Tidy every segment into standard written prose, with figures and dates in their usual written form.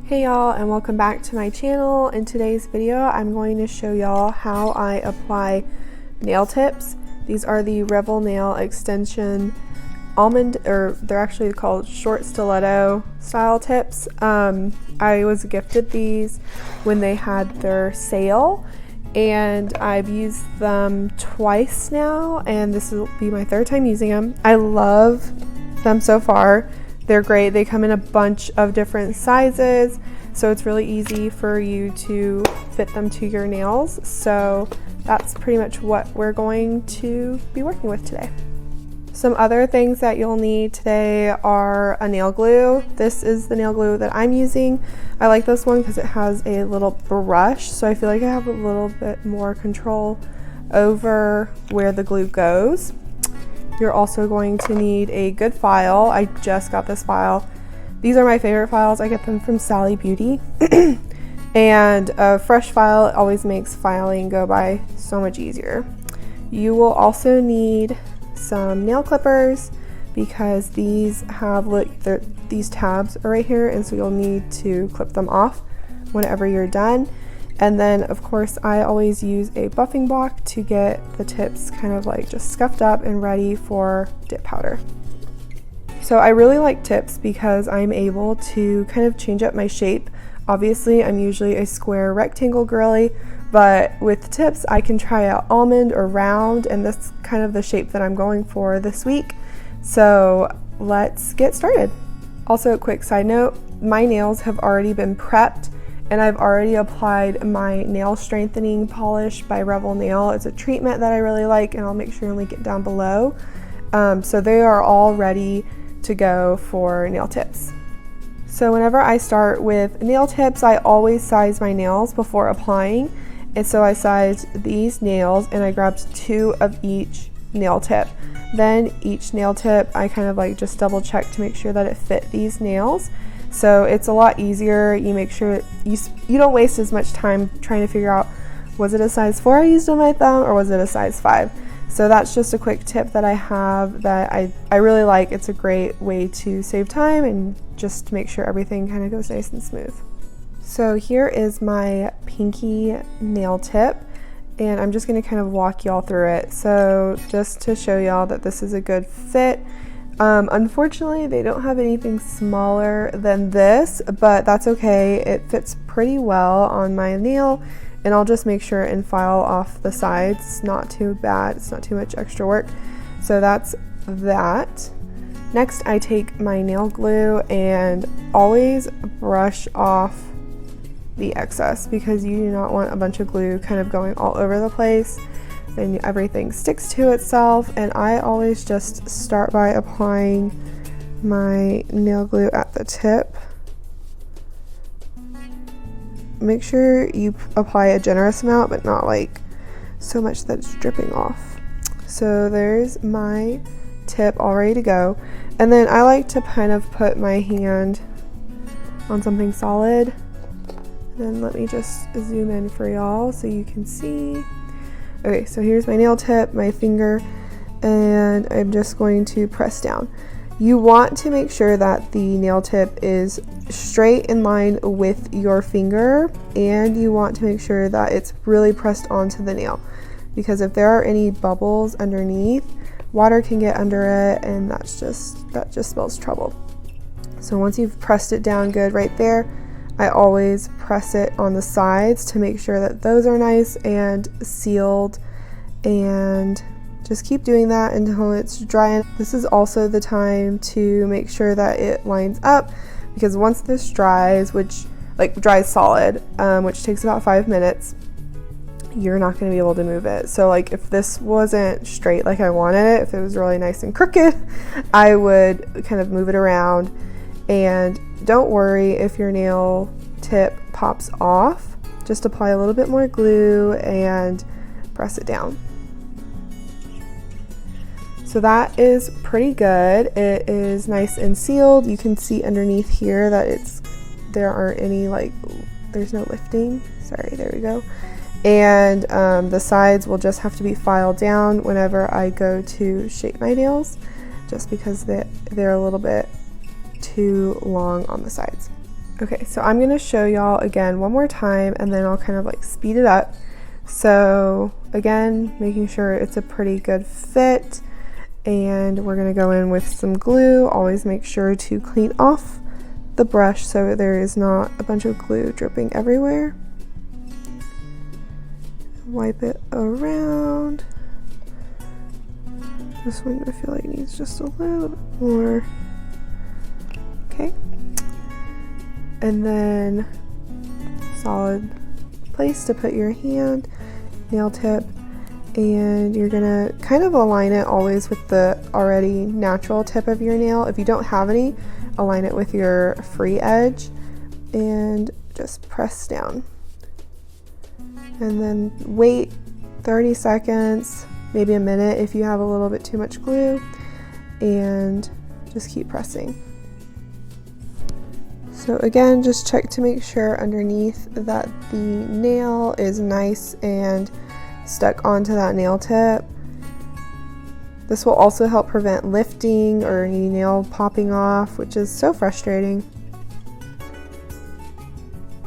Hey y'all, and welcome back to my channel. In today's video I'm going to show y'all how I apply nail tips. These are the Revel Nail extension almond, or they're actually called short stiletto style tips. I was gifted these when they had their sale, and I've used them twice now, and this will be my third time using them. I love them so far. They're great. They come in a bunch of different sizes, so it's really easy for you to fit them to your nails. So that's pretty much what we're going to be working with today. Some other things that you'll need today are a nail glue. This is the nail glue that I'm using. I like this one because it has a little brush, so I feel like I have a little bit more control over where the glue goes. You're also going to need a good file. I just got this file. These are my favorite files. I get them from Sally Beauty. And a fresh file always makes filing go by so much easier. You will also need some nail clippers because these have these tabs are right here, and so you'll need to clip them off whenever you're done. And then of course I always use a buffing block to get the tips kind of like just scuffed up and ready for dip powder. So I really like tips because I'm able to kind of change up my shape. Obviously I'm usually a square rectangle girly, but with tips I can try out almond or round, and that's kind of the shape that I'm going for this week. So let's get started. Also, a quick side note, my nails have already been prepped, and I've already applied my nail strengthening polish by Revel Nail. It's a treatment that I really like, and I'll make sure and link it down below. So they are all ready to go for nail tips. So whenever I start with nail tips, I always size my nails before applying. And so I sized these nails and I grabbed 2 of each nail tip. Then each nail tip, I kind of like just double check to make sure that it fit these nails. So it's a lot easier. You make sure you don't waste as much time trying to figure out, was it a size 4 I used on my thumb or was it a size 5? So that's just a quick tip that I have that I really like. It's a great way to save time and just make sure everything kind of goes nice and smooth. So here is my pinky nail tip, and I'm just going to kind of walk y'all through it. So just to show y'all that this is a good fit. Unfortunately, they don't have anything smaller than this, but that's okay. It fits pretty well on my nail, and I'll just make sure and file off the sides. It's not too bad. It's not too much extra work. So that's that. Next, I take my nail glue and always brush off the excess because you do not want a bunch of glue kind of going all over the place. Then everything sticks to itself, and I always just start by applying my nail glue at the tip. Make sure you apply a generous amount, but not like so much that it's dripping off. So there's my tip all ready to go. And then I like to kind of put my hand on something solid. Then let me just zoom in for y'all so you can see. Okay, so here's my nail tip, my finger, and I'm just going to press down. You want to make sure that the nail tip is straight in line with your finger, and you want to make sure that it's really pressed onto the nail, because if there are any bubbles underneath, water can get under it, and that just spells trouble. So once you've pressed it down good right there, I always press it on the sides to make sure that those are nice and sealed, and just keep doing that until it's dry. This is also the time to make sure that it lines up, because once this dries, dries solid, which takes about 5 minutes, you're not going to be able to move it. So like if this wasn't straight like I wanted it, if it was really nice and crooked, I would kind of move it around. And don't worry if your nail tip pops off, just apply a little bit more glue and press it down. So that is pretty good. It is nice and sealed. You can see underneath here that there aren't any there's no lifting. Sorry, there we go. And the sides will just have to be filed down whenever I go to shape my nails, just because they're a little bit too long on the sides. Okay, so I'm gonna show y'all again one more time and then I'll kind of like speed it up. So again, making sure it's a pretty good fit, and we're gonna go in with some glue. Always make sure to clean off the brush so there is not a bunch of glue dripping everywhere. Wipe it around. This one I feel like needs just a little bit more. Okay. And then solid place to put your hand, nail tip, and you're gonna kind of align it always with the already natural tip of your nail. If you don't have any, align it with your free edge and just press down. And then wait 30 seconds, maybe a minute if you have a little bit too much glue, and just keep pressing. So again, just check to make sure underneath that the nail is nice and stuck onto that nail tip. This will also help prevent lifting or any nail popping off, which is so frustrating.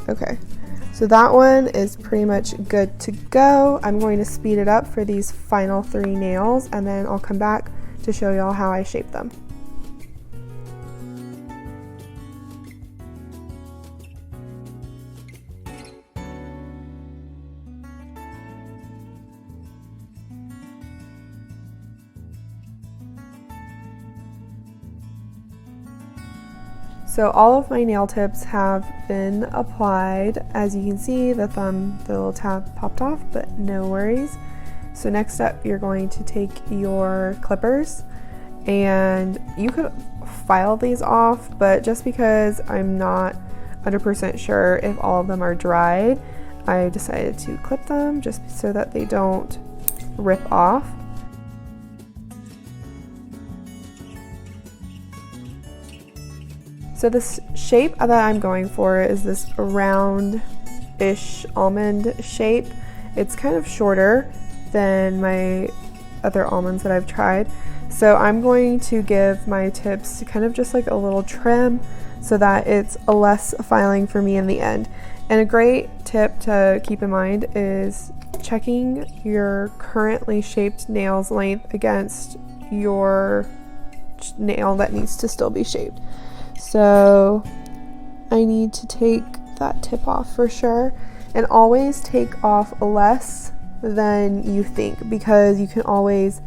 Okay, so that one is pretty much good to go. I'm going to speed it up for these final 3 nails, and then I'll come back to show y'all how I shape them. So all of my nail tips have been applied. As you can see, the little tab popped off, but no worries. So next up, you're going to take your clippers, and you could file these off, but just because I'm not 100% sure if all of them are dried, I decided to clip them just so that they don't rip off. So this shape that I'm going for is this round-ish almond shape. It's kind of shorter than my other almonds that I've tried. So I'm going to give my tips kind of just like a little trim so that it's a less filing for me in the end. And a great tip to keep in mind is checking your currently shaped nail's length against your nail that needs to still be shaped. So I need to take that tip off for sure, and always take off less than you think, because you can always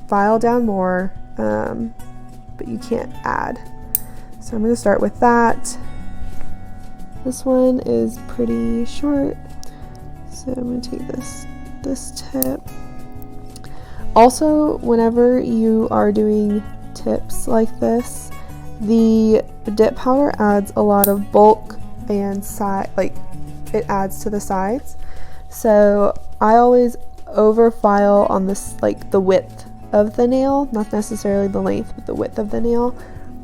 file down more, but you can't add. So I'm going to start with that. This one is pretty short, so I'm going to take this tip. Also, whenever you are doing tips like this, the dip powder adds a lot of bulk and it adds to the sides. So I always over file on this, like the width of the nail, not necessarily the length, but the width of the nail,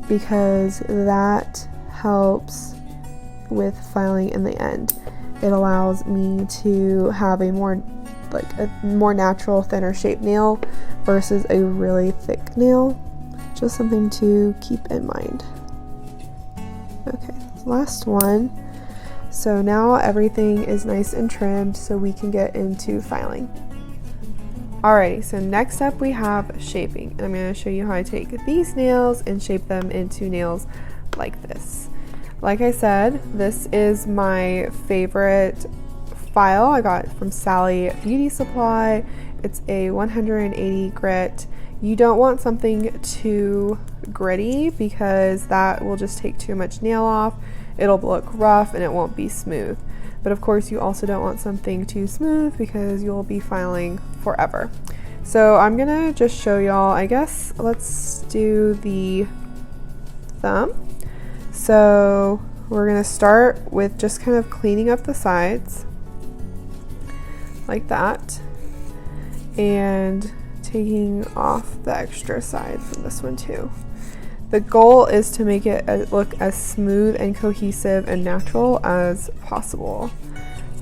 because that helps with filing in the end. It allows me to have a more natural, thinner shaped nail versus a really thick nail. Just something to keep in mind. Okay, last one. So now everything is nice and trimmed, so we can get into filing. Alrighty, so next up we have shaping, and I'm going to show you how I take these nails and shape them into nails like this. Like I said, this is my favorite file. I got it from Sally Beauty Supply. It's a 180 grit. You don't want something too gritty because that will just take too much nail off. It'll look rough and it won't be smooth. But of course you also don't want something too smooth because you'll be filing forever. So I'm gonna just show y'all, I guess let's do the thumb. So we're gonna start with just kind of cleaning up the sides like that, and taking off the extra side from this one too. The goal is to make it look as smooth and cohesive and natural as possible.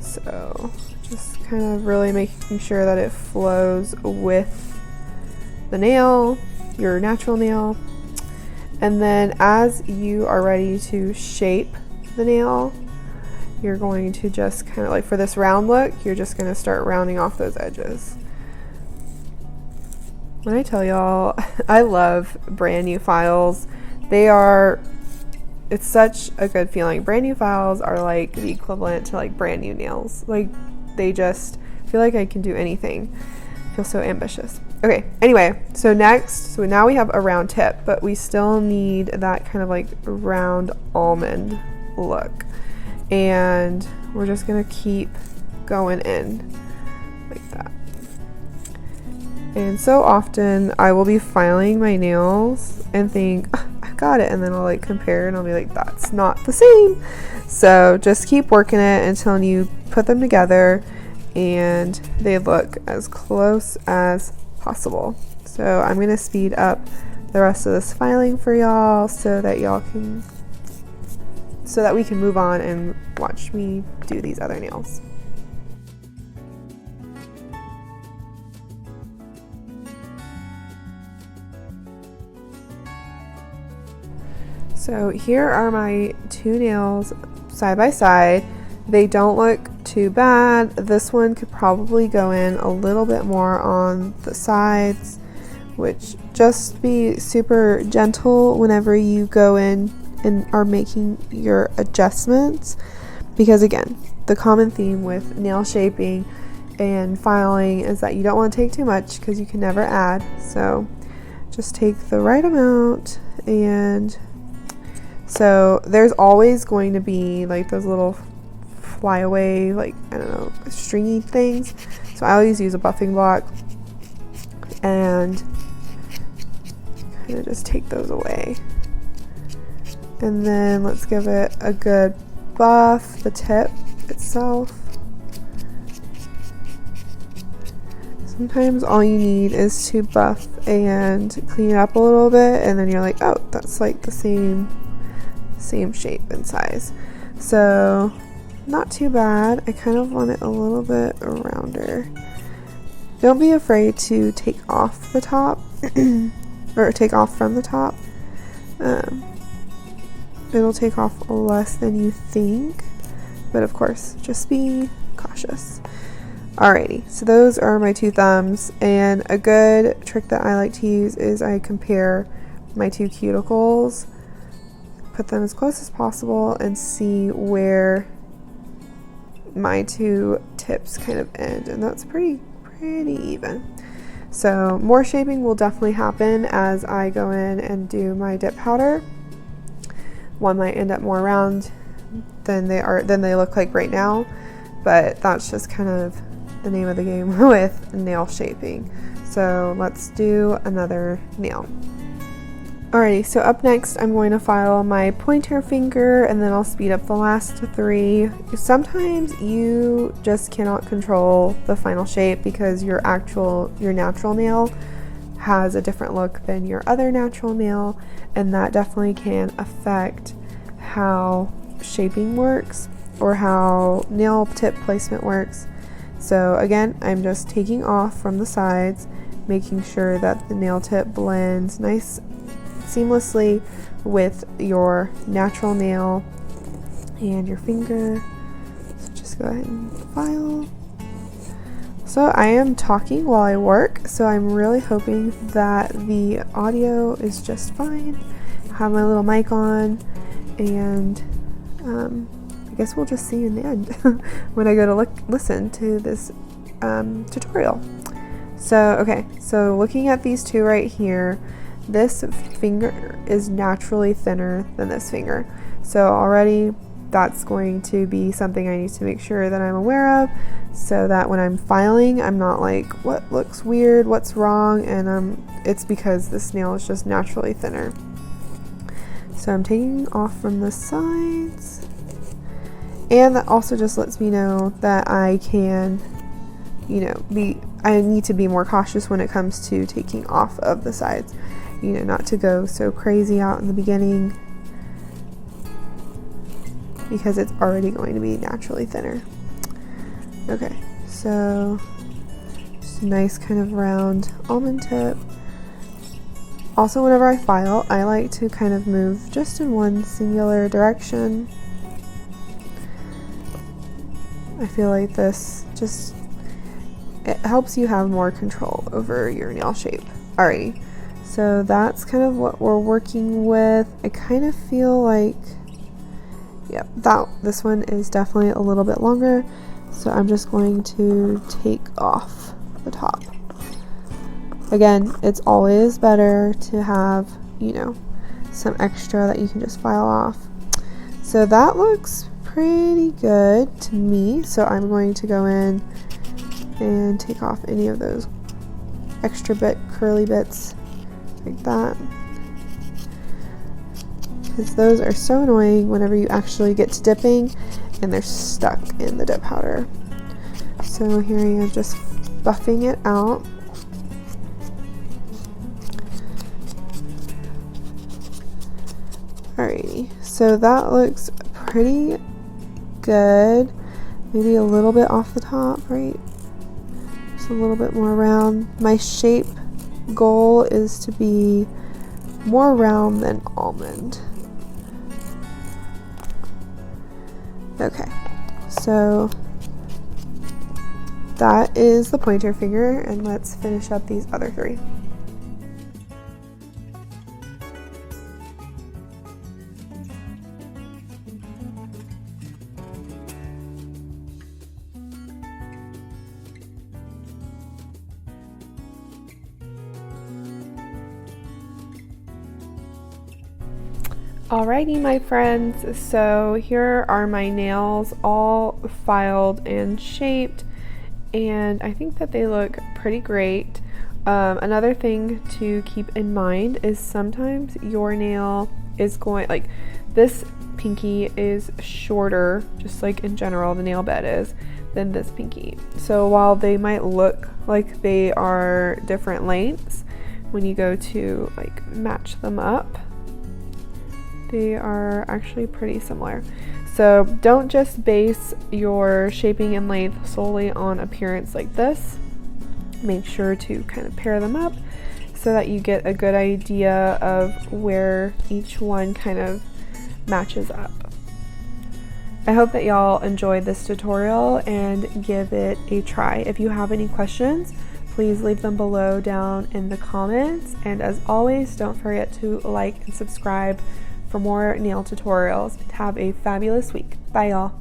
So just kind of really making sure that it flows with the nail, your natural nail. And then as you are ready to shape the nail, you're going to just kind of like, for this round look, you're just going to start rounding off those edges. When I tell y'all, I love brand new files. It's such a good feeling. Brand new files are like the equivalent to like brand new nails. Like, they just feel like I can do anything. I feel so ambitious. Okay, anyway, so now we have a round tip, but we still need that kind of like round almond look. And we're just gonna keep going in like that. And so often I will be filing my nails and think, oh, I got it, and then I'll like compare and I'll be like, that's not the same. So just keep working it until you put them together and they look as close as possible. So I'm gonna speed up the rest of this filing for y'all so that we can move on and watch me do these other nails. So here are my two nails side by side. They don't look too bad. This one could probably go in a little bit more on the sides, which just be super gentle whenever you go in and are making your adjustments, because again, the common theme with nail shaping and filing is that you don't want to take too much because you can never add. So just take the right amount. And so there's always going to be like those little flyaway, like, I don't know, stringy things. So I always use a buffing block and kind of just take those away. And then let's give it a good buff, the tip itself. Sometimes all you need is to buff and clean it up a little bit, and then you're like, oh, that's like the same shape and size. So not too bad. I kind of want it a little bit rounder. Don't be afraid to take off the top or take off from the top. It'll take off less than you think, but of course, just be cautious. Alrighty, so those are my two thumbs, and a good trick that I like to use is I compare my two cuticles, put them as close as possible, and see where my two tips kind of end, and that's pretty even. So more shaping will definitely happen as I go in and do my dip powder. One might end up more round than they look like right now, but that's just kind of the name of the game with nail shaping. So let's do another nail. Alrighty, so up next I'm going to file my pointer finger, and then I'll speed up the last three. Sometimes you just cannot control the final shape because your natural nail has a different look than your other natural nail, and that definitely can affect how shaping works or how nail tip placement works. So again, I'm just taking off from the sides, making sure that the nail tip blends nice seamlessly with your natural nail and your finger. So just go ahead and file. So I am talking while I work, so I'm really hoping that the audio is just fine. I have my little mic on, and I guess we'll just see in the end when I go to listen to this tutorial. So okay, so looking at these two right here, this finger is naturally thinner than this finger. So already that's going to be something I need to make sure that I'm aware of, so that when I'm filing, I'm not like, what looks weird, what's wrong, and it's because this nail is just naturally thinner. So I'm taking off from the sides, and that also just lets me know that I can, I need to be more cautious when it comes to taking off of the sides, not to go so crazy out in the beginning, because it's already going to be naturally thinner. Okay, so just a nice kind of round almond tip. Also, whenever I file, I like to kind of move just in one singular direction. I feel like this just, it helps you have more control over your nail shape. Alrighty, so that's kind of what we're working with. I kind of feel like, yeah, this one is definitely a little bit longer, so I'm just going to take off the top. Again, it's always better to have, you know, some extra that you can just file off. So that looks pretty good to me, so I'm going to go in and take off any of those extra curly bits like that, because those are so annoying whenever you actually get to dipping and they're stuck in the dip powder. So here I am just buffing it out. Alrighty, so that looks pretty good. Maybe a little bit off the top, right? Just a little bit more round. My shape goal is to be more round than almond. Okay, so that is the pointer finger, and let's finish up these other three. Alrighty, my friends, so here are my nails all filed and shaped, and I think that they look pretty great. Another thing to keep in mind is sometimes your nail is going, like this pinky is shorter, just like in general the nail bed is, than this pinky. So while they might look like they are different lengths, when you go to like match them up, they are actually pretty similar. So don't just base your shaping and length solely on appearance like this. Make sure to kind of pair them up so that you get a good idea of where each one kind of matches up. I hope that y'all enjoyed this tutorial and give it a try. If you have any questions, please leave them below down in the comments. And as always, don't forget to like and subscribe for more nail tutorials. Have a fabulous week. Bye, y'all.